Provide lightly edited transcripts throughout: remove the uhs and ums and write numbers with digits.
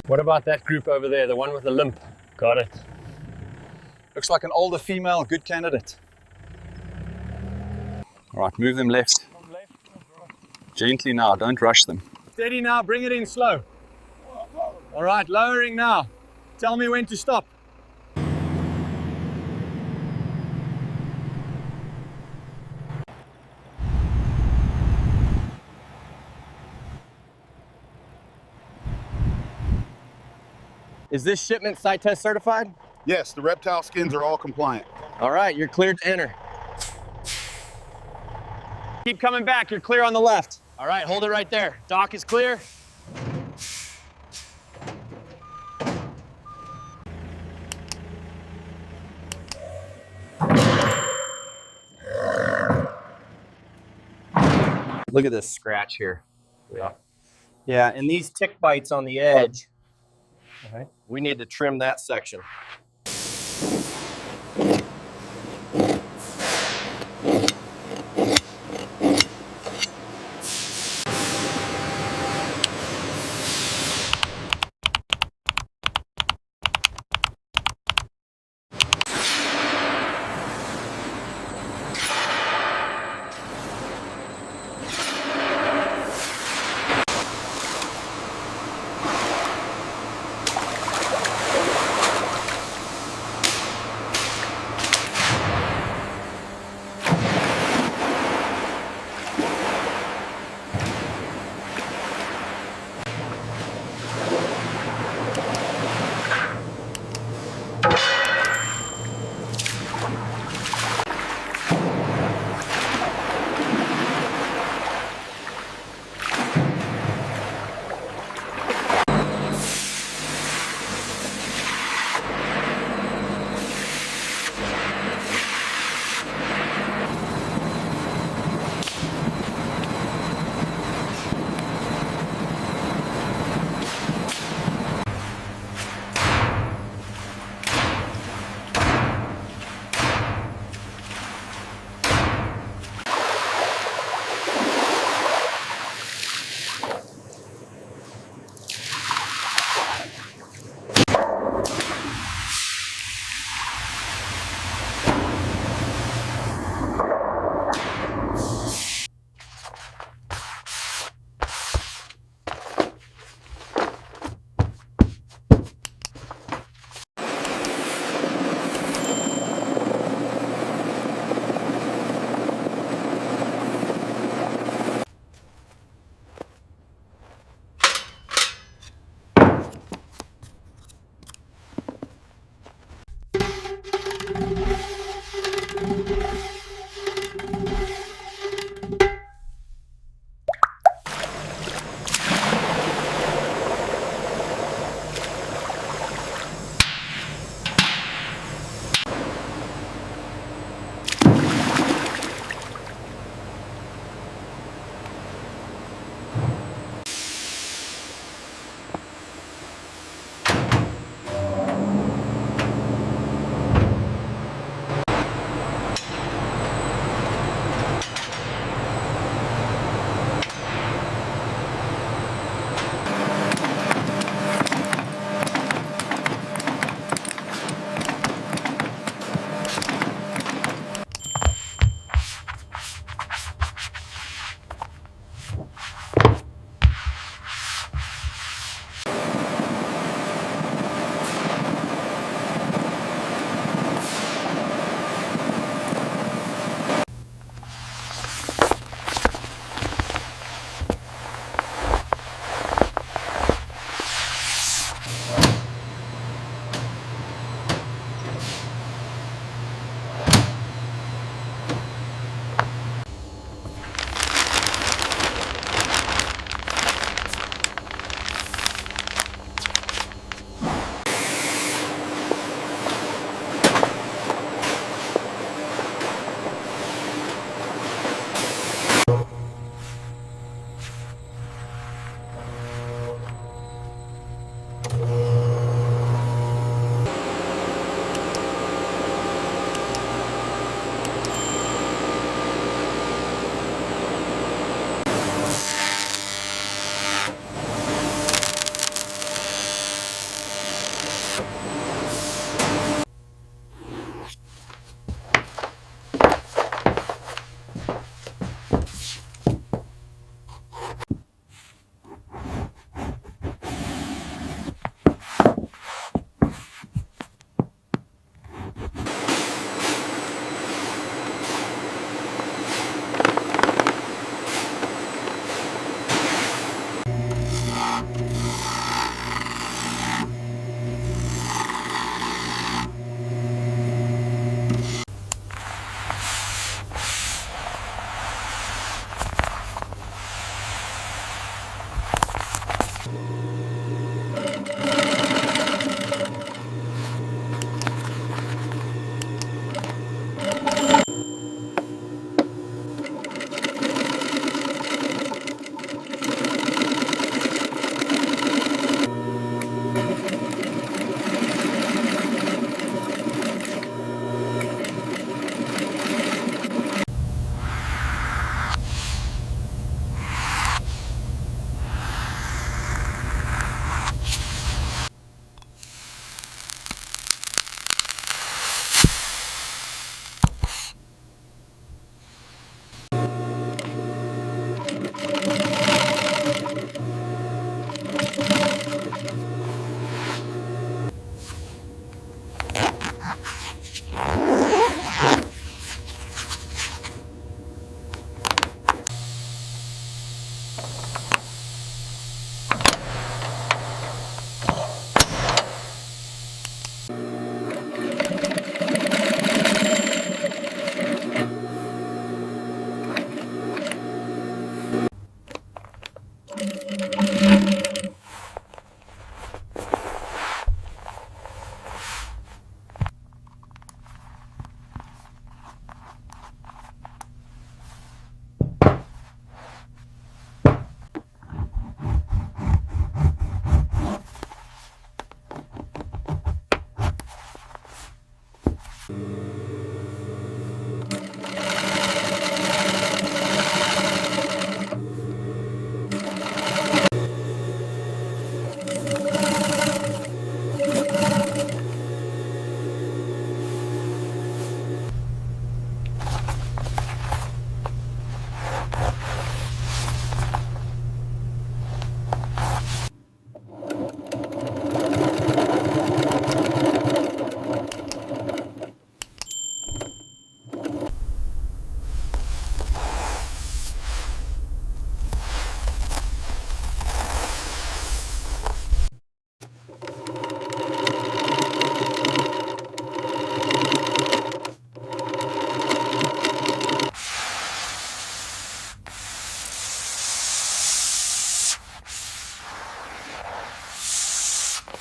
What about that group over there, the one with the limp? Got it. Looks like an older female, good candidate. All right, move them left. Gently now, don't rush them. Steady now, bring it in slow. All right, lowering now. Tell me when to stop. Is this shipment site test certified? Yes, the reptile skins are all compliant. All right, you're cleared to enter. Keep coming back, you're clear on the left. All right, hold it right there. Dock is clear. Look at this scratch here. Yeah, and these tick bites on the edge. All right. We need to trim that section.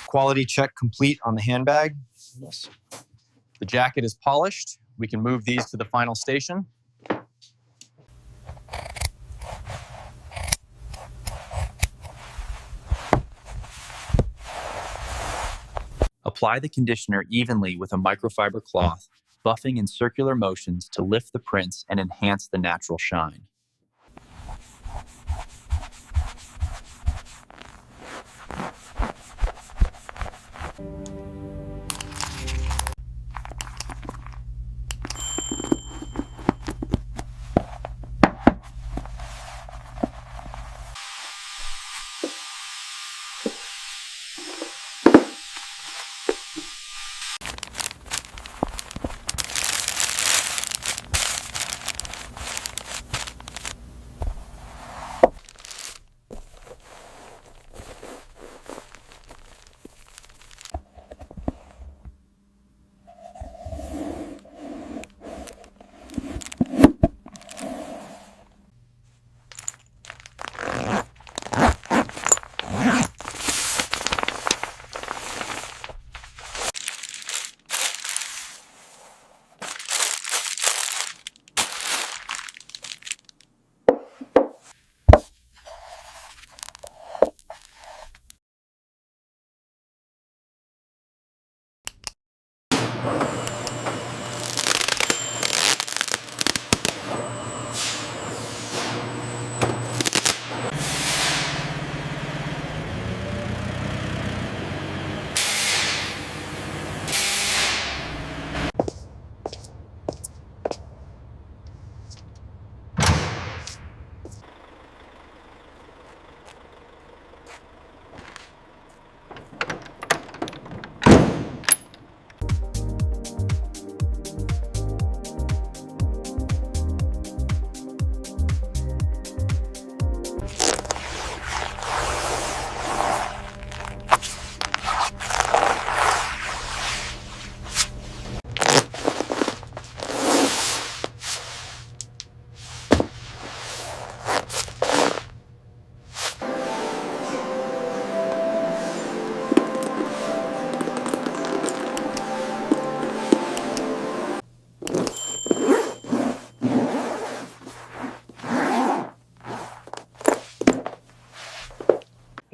Quality check complete on the handbag. The jacket is polished. We can move these to the final station. Apply the conditioner evenly with a microfiber cloth, buffing in circular motions to lift the prints and enhance the natural shine.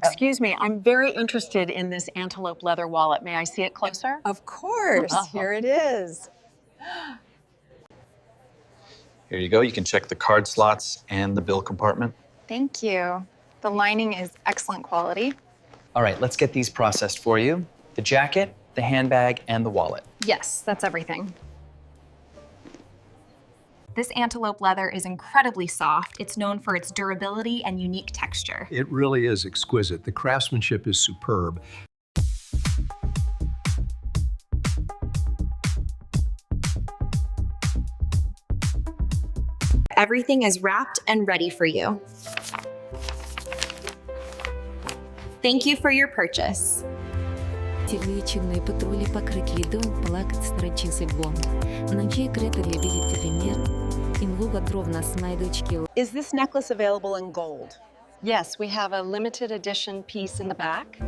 Excuse me, I'm very interested in this antelope leather wallet. May I see it closer? Of course, here it is. Here you go. You can check the card slots and the bill compartment. Thank you. The lining is excellent quality. All right, let's get these processed for you. The jacket, the handbag, and the wallet. Yes, that's everything. This antelope leather is incredibly soft. It's known for its durability and unique texture. It really is exquisite. The craftsmanship is superb. Everything is wrapped and ready for you. Thank you for your purchase. Тигричные патрули покрыть льдом, плакать страчился гон. Ночей кретали видите мир, инвуга дровна смайдочки. Is this necklace available in gold? Yes, we have a limited edition piece in the back.